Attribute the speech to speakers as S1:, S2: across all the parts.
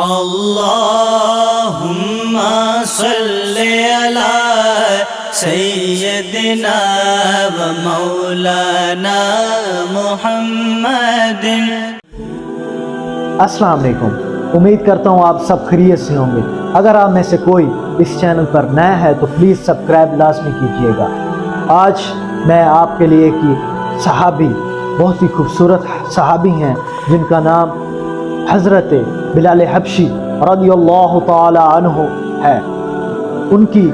S1: اللہم صلی علی سیدنا و مولانا محمد۔
S2: السلام علیکم، امید کرتا ہوں آپ سب خیریت سے ہوں گے۔ اگر آپ میں سے کوئی اس چینل پر نیا ہے تو پلیز سبسکرائب لازمی کیجیے گا۔ آج میں آپ کے لیے ایک صحابی، بہت ہی خوبصورت صحابی ہیں جن کا نام حضرت بلال حبشی رضی اللہ تعالی عنہ ہے۔ ان کی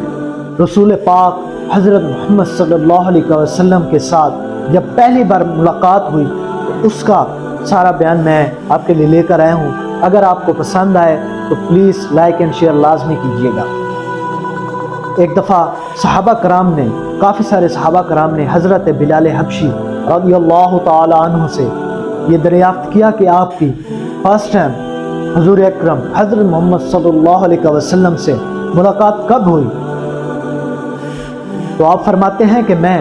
S2: رسول پاک حضرت محمد صلی اللہ علیہ وسلم کے ساتھ جب پہلی بار ملاقات ہوئی تو اس کا سارا بیان میں آپ کے لیے لے کر آیا ہوں۔ اگر آپ کو پسند آئے تو پلیز لائک اینڈ شیئر لازمی کیجیے گا۔ ایک دفعہ کافی سارے صحابہ کرام نے حضرت بلال حبشی رضی اللہ تعالی عنہ سے یہ دریافت کیا کہ آپ کی فرسٹ ٹائم حضور اکرم حضرت محمد صلی اللہ علیہ وسلم سے ملاقات کب ہوئی؟ تو آپ فرماتے ہیں کہ میں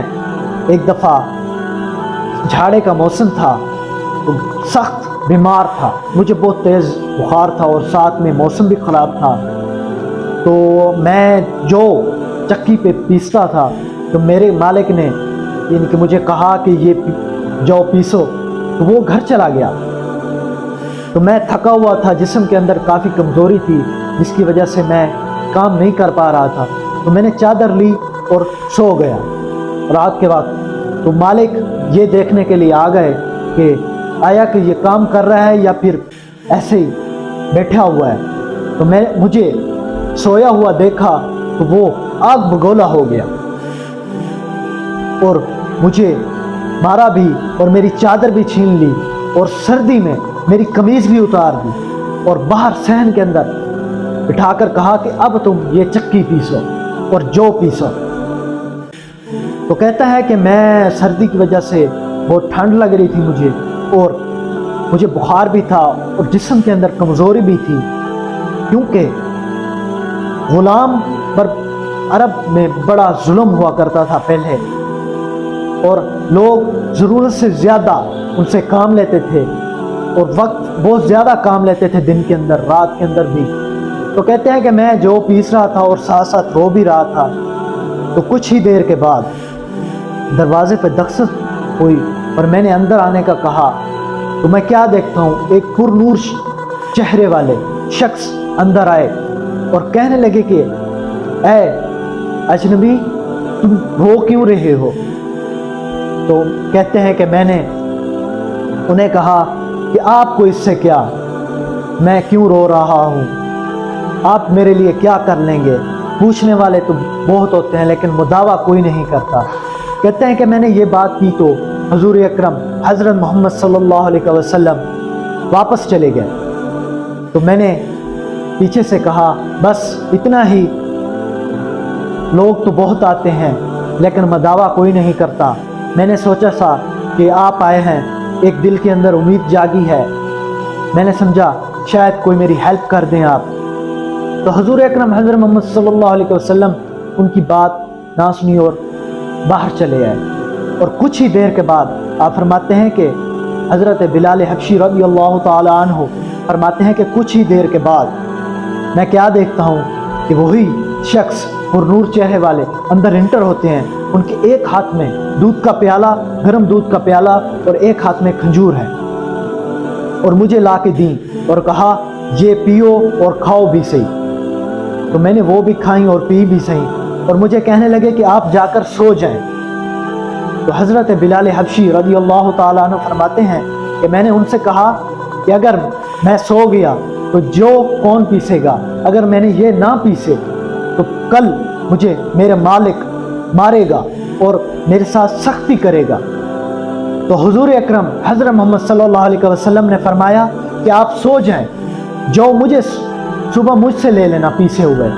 S2: ایک دفعہ جھاڑے کا موسم تھا تو سخت بیمار تھا، مجھے بہت تیز بخار تھا اور ساتھ میں موسم بھی خراب تھا۔ تو میں جو چکی پہ پیستا تھا تو میرے مالک نے یعنی کہ مجھے کہا کہ یہ جو پیسو، تو وہ گھر چلا گیا۔ تو میں تھکا ہوا تھا، جسم کے اندر کافی کمزوری تھی جس کی وجہ سے میں کام نہیں کر پا رہا تھا۔ تو میں نے چادر لی اور سو گیا رات کے وقت۔ تو مالک یہ دیکھنے کے لیے آ گئے کہ آیا کہ یہ کام کر رہا ہے یا پھر ایسے ہی بیٹھا ہوا ہے۔ تو مجھے سویا ہوا دیکھا تو وہ آگ بگولا ہو گیا اور مجھے مارا بھی اور میری چادر بھی چھین لی اور سردی میں میری قمیض بھی اتار دی اور باہر صحن کے اندر بٹھا کر کہا کہ اب تم یہ چکی پیسو اور جو پیسو۔ تو کہتا ہے کہ میں سردی کی وجہ سے بہت ٹھنڈ لگ رہی تھی مجھے، اور مجھے بخار بھی تھا اور جسم کے اندر کمزوری بھی تھی، کیونکہ غلام پر عرب میں بڑا ظلم ہوا کرتا تھا پہلے، اور لوگ ضرورت سے زیادہ ان سے کام لیتے تھے اور وقت بہت زیادہ کام لیتے تھے، دن کے اندر رات کے اندر بھی۔ تو کہتے ہیں کہ میں جو پیس رہا تھا اور ساتھ ساتھ رو بھی رہا تھا، تو کچھ ہی دیر کے بعد دروازے پہ دستک ہوئی اور میں نے اندر آنے کا کہا تو میں کیا دیکھتا ہوں، ایک پر نور چہرے والے شخص اندر آئے اور کہنے لگے کہ اے اجنبی، تم رو کیوں رہے ہو؟ تو کہتے ہیں کہ میں نے انہیں کہا کہ آپ کو اس سے کیا، میں کیوں رو رہا ہوں، آپ میرے لیے کیا کر لیں گے؟ پوچھنے والے تو بہت ہوتے ہیں لیکن مداوع کوئی نہیں کرتا۔ کہتے ہیں کہ میں نے یہ بات کی تو حضور اکرم حضرت محمد صلی اللہ علیہ وسلم واپس چلے گئے۔ تو میں نے پیچھے سے کہا بس اتنا ہی، لوگ تو بہت آتے ہیں لیکن مداوع کوئی نہیں کرتا۔ میں نے سوچا تھا کہ آپ آئے ہیں، ایک دل کے اندر امید جاگی ہے، میں نے سمجھا شاید کوئی میری ہیلپ کر دیں آپ۔ تو حضور اکرم حضرت محمد صلی اللہ علیہ وسلم ان کی بات نہ سنی اور باہر چلے آئے، اور کچھ ہی دیر کے بعد آپ فرماتے ہیں کہ حضرت بلال حبشی رضی اللہ تعالی عنہ فرماتے ہیں کہ کچھ ہی دیر کے بعد میں کیا دیکھتا ہوں کہ وہی شخص اور نور چہرے والے اندر انٹر ہوتے ہیں۔ ان کے ایک ہاتھ میں دودھ کا پیالہ، گرم دودھ کا پیالہ، اور ایک ہاتھ میں کھجور ہے، اور مجھے لا کے دیں اور کہا یہ پیو اور کھاؤ بھی صحیح۔ تو میں نے وہ بھی کھائیں اور پی بھی صحیح، اور مجھے کہنے لگے کہ آپ جا کر سو جائیں۔ تو حضرت بلال حبشی رضی اللہ تعالیٰ عنہ فرماتے ہیں کہ میں نے ان سے کہا کہ اگر میں سو گیا تو جو کون پیسے گا؟ اگر میں نے یہ نہ پیسے تو کل مجھے میرے مالک مارے گا اور میرے ساتھ سختی کرے گا۔ تو حضور اکرم حضرت محمد صلی اللہ علیہ وسلم نے فرمایا کہ آپ سو جائیں، جو مجھے صبح مجھ سے لے لینا پیسے ہوئے۔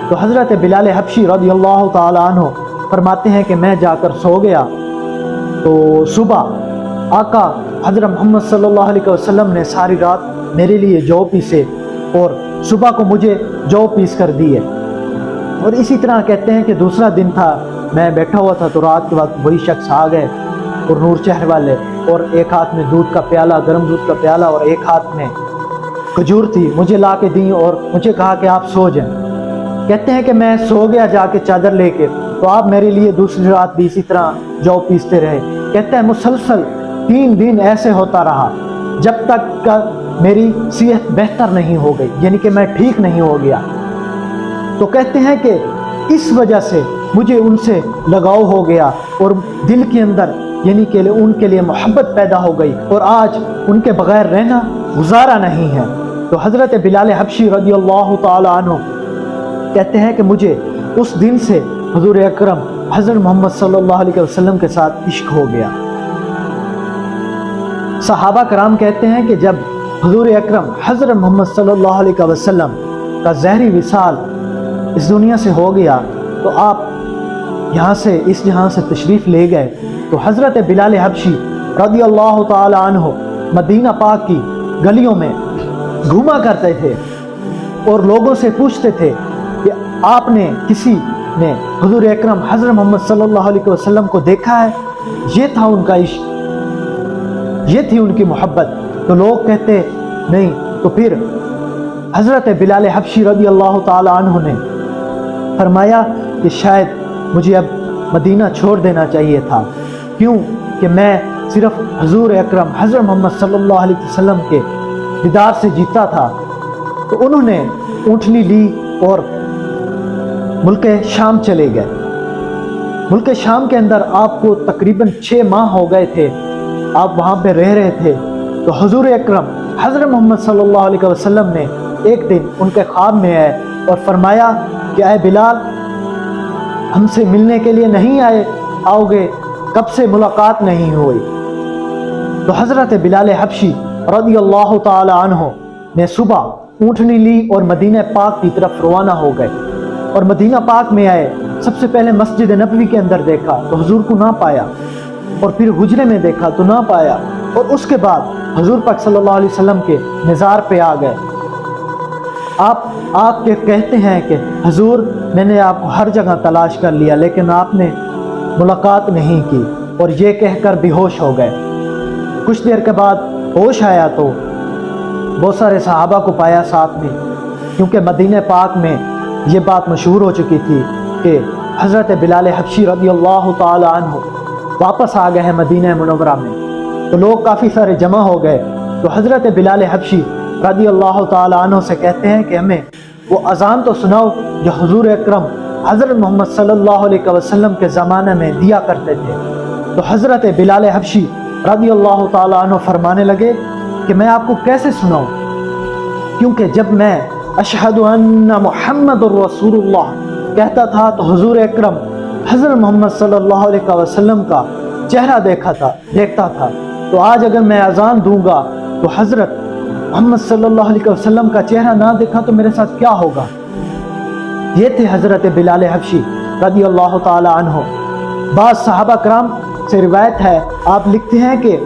S2: تو حضرت بلال حبشی رضی اللہ تعالی عنہ فرماتے ہیں کہ میں جا کر سو گیا، تو صبح آقا حضرت محمد صلی اللہ علیہ وسلم نے ساری رات میرے لیے جو پیسے اور صبح کو مجھے جو پیس کر دیے۔ اور اسی طرح کہتے ہیں کہ دوسرا دن تھا، میں بیٹھا ہوا تھا تو رات کے وقت وہی شخص آ گئے اور نور چہر والے، اور ایک ہاتھ میں دودھ کا پیالہ، گرم دودھ کا پیالہ، اور ایک ہاتھ میں کھجور تھی مجھے لا کے دیں اور مجھے کہا کہ آپ سو جائیں۔ کہتے ہیں کہ میں سو گیا جا کے چادر لے کے، تو آپ میرے لیے دوسری رات بھی اسی طرح جو پیستے رہے۔ کہتے ہیں مسلسل 3 دن ایسے ہوتا رہا جب تک کہ میری صحت بہتر نہیں ہو گئی، یعنی کہ میں ٹھیک نہیں ہو گیا۔ تو کہتے ہیں کہ اس وجہ سے مجھے ان سے لگاؤ ہو گیا اور دل کے اندر یعنی کہ ان کے لیے محبت پیدا ہو گئی، اور آج ان کے بغیر رہنا گزارا نہیں ہے۔ تو حضرت بلال حبشی رضی اللہ تعالی عنہ کہتے ہیں کہ مجھے اس دن سے حضور اکرم حضرت محمد صلی اللہ علیہ وسلم کے ساتھ عشق ہو گیا۔ صحابہ کرام کہتے ہیں کہ جب حضور اکرم حضرت محمد صلی اللہ علیہ وسلم کا ظہری وصال اس دنیا سے ہو گیا تو آپ یہاں سے اس جہاں سے تشریف لے گئے، تو حضرت بلال حبشی رضی اللہ تعالی عنہ مدینہ پاک کی گلیوں میں گھوما کرتے تھے اور لوگوں سے پوچھتے تھے کہ آپ نے کسی نے حضور اکرم حضرت محمد صلی اللہ علیہ وسلم کو دیکھا ہے؟ یہ تھا ان کا عشق، یہ تھی ان کی محبت۔ تو لوگ کہتے نہیں۔ تو پھر حضرت بلال حبشی رضی اللہ تعالی عنہ نے فرمایا کہ شاید مجھے اب مدینہ چھوڑ دینا چاہیے تھا، کیوں کہ میں صرف حضور اکرم حضرت محمد صلی اللہ علیہ وسلم کے دیدار سے جیتا تھا۔ تو انہوں نے اونٹنی لی اور ملک شام چلے گئے۔ ملک شام کے اندر آپ کو تقریباً 6 ماہ ہو گئے تھے، آپ وہاں پہ رہ رہے تھے۔ تو حضور اکرم حضرت محمد صلی اللہ علیہ وسلم نے ایک دن ان کے خواب میں آئے اور فرمایا کہ اے بلال، ہم سے ملنے کے لیے نہیں آؤ گے؟ کب سے ملاقات نہیں ہوئی۔ تو حضرت بلال حبشی رضی اللہ تعالی عنہ نے صبح اونٹنی لی اور مدینہ پاک کی طرف روانہ ہو گئے، اور مدینہ پاک میں آئے۔ سب سے پہلے مسجد نبوی کے اندر دیکھا تو حضور کو نہ پایا، اور پھر حجرے میں دیکھا تو نہ پایا، اور اس کے بعد حضور پاک صلی اللہ علیہ وسلم کے مزار پہ آ گئے۔ آپ کے کہتے ہیں کہ حضور میں نے آپ کو ہر جگہ تلاش کر لیا لیکن آپ نے ملاقات نہیں کی، اور یہ کہہ کر بے ہوش ہو گئے۔ کچھ دیر کے بعد ہوش آیا تو بہت سارے صحابہ کو پایا ساتھ میں، کیونکہ مدینہ پاک میں یہ بات مشہور ہو چکی تھی کہ حضرت بلال حبشی رضی اللہ تعالی عنہ واپس آ گئے ہیں مدینہ منورہ میں۔ تو لوگ کافی سارے جمع ہو گئے، تو حضرت بلال حبشی رضی اللہ تعالی عنہ سے کہتے ہیں کہ ہمیں وہ اذان تو سناؤ جو حضور اکرم حضرت محمد صلی اللہ علیہ وسلم کے زمانے میں دیا کرتے تھے۔ تو حضرت بلال حبشی رضی اللہ تعالی عنہ فرمانے لگے کہ میں آپ کو کیسے سناؤں، کیونکہ جب میں اشہد ان محمد الرسول اللہ کہتا تھا تو حضور اکرم حضرت محمد صلی اللہ علیہ وسلم کا چہرہ دیکھتا تھا، تو آج اگر میں اذان دوں گا تو حضرت محمد صلی اللہ علیہ وسلم کا چہرہ نہ دیکھا تو میرے ساتھ کیا ہوگا۔ یہ تھے حضرت بلال حبشی رضی اللہ تعالی عنہ۔ بعض صحابہ کرام سے روایت ہے، آپ لکھتے ہیں کہ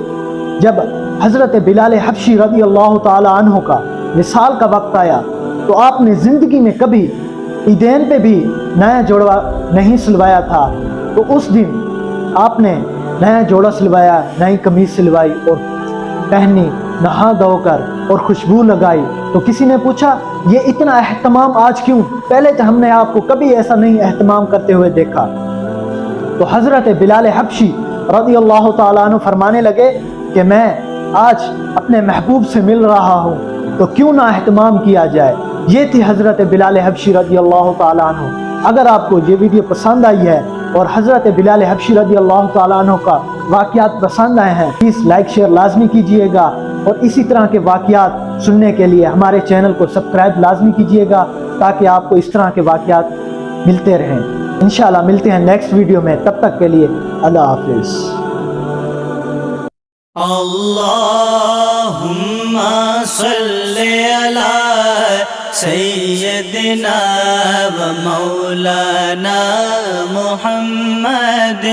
S2: جب حضرت بلال حبشی رضی اللہ تعالی عنہ کا وصال کا وقت آیا تو آپ نے زندگی میں کبھی عیدین پہ بھی نیا جوڑا نہیں سلوایا تھا، تو اس دن آپ نے نیا جوڑا سلوایا، نئی قمیض سلوائی اور پہنی، نہا دھو کر اور خوشبو لگائی۔ تو کسی نے پوچھا یہ اتنا اہتمام آج کیوں؟ پہلے تو ہم نے آپ کو کبھی ایسا نہیں اہتمام کرتے ہوئے دیکھا۔ تو حضرت بلال حبشی رضی اللہ تعالیٰ عنہ فرمانے لگے کہ میں آج اپنے محبوب سے مل رہا ہوں تو کیوں نہ اہتمام کیا جائے۔ یہ تھی حضرت بلال حبشی رضی اللہ تعالیٰ عنہ۔ اگر آپ کو یہ ویڈیو پسند آئی ہے اور حضرت بلال حبشی رضی اللہ تعالیٰ عنہ کا واقعات پسند آئے ہیں، پلیز لائک شیئر لازمی کیجئے گا، اور اسی طرح کے واقعات سننے کے لیے ہمارے چینل کو سبسکرائب لازمی کیجئے گا تاکہ آپ کو اس طرح کے واقعات ملتے رہیں۔ انشاءاللہ ملتے ہیں نیکسٹ ویڈیو میں، تب تک کے لیے اللہ حافظ۔
S1: اللہم صلی علی سیدنا و مولانا محمد